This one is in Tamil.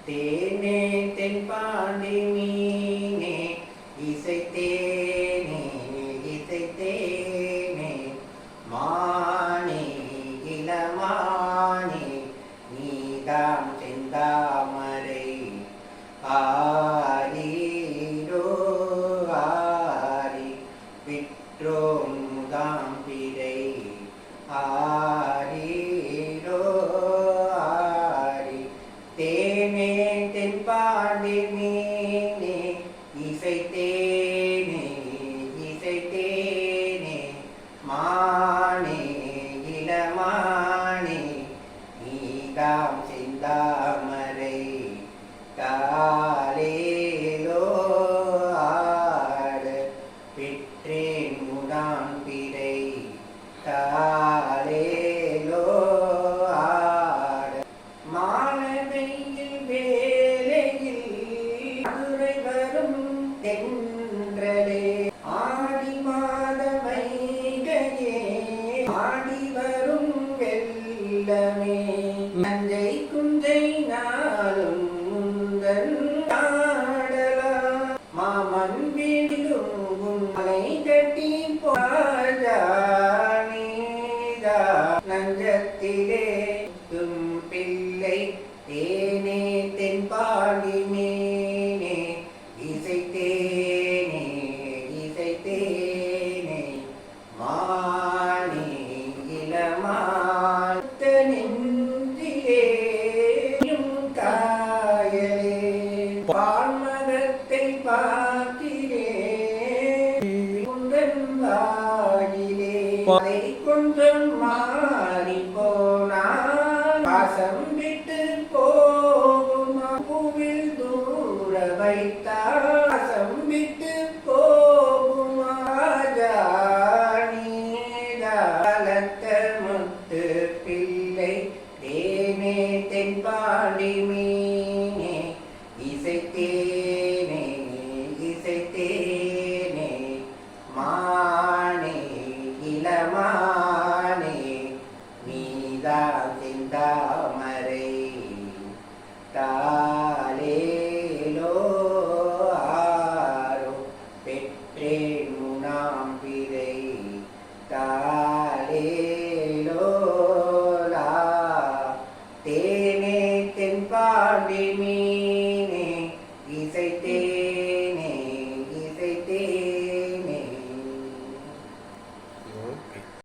தேனே தென்பாண்டி மீனே இசைத்தேனே இசைத்தேனே மானே இளமானே நீதாம் செந்தாமரை ஆரீரோ ஆரி விற்றோம் முதாம் பிறை ஆரீரோ ஆரி தேனே தென்பாண்டி மீனே இசைத்தேனே இசைத்தேனே மானே இளமானே நீதாம் செந்தாமரை காலேலோ ஆட பெற்றேன் முடான் பிறை காலேலோ ஆட மானவையில் வேலையில் மதுரை வரும் தென்றலே ஆடி மாத வைகையே ஆடி வரும் வெள்ளமே நஞ்சை குஞ்சை நாளும் முந்தன் ஆடலாம் மாமன் வீடிலும் மலை கட்டி போஜானீதா நஞ்சத்திலே தும் பிள்ளை தேனே தென்பாண்டி மீனே இசைத்தேனே இசைத்தேனே மானே இளமாத்த நெஞ்சிலேயும் காயலே பால்மரத்தை பார்க்கிறேன் குந்தன் வாயிலே அதை கொஞ்சம் மாறி போனால் வாசம் விட்டு போகுமா பூவில் தூர வைத்தால் வாசம் விட்டு போகுமா ஜானீதாலத்த முத்து பிள்ளை தேனே தென்பாண்டி மீனே இசைத்தேனே இசைத்தேனே மானே இளமானே நீதான் செந்தாமரை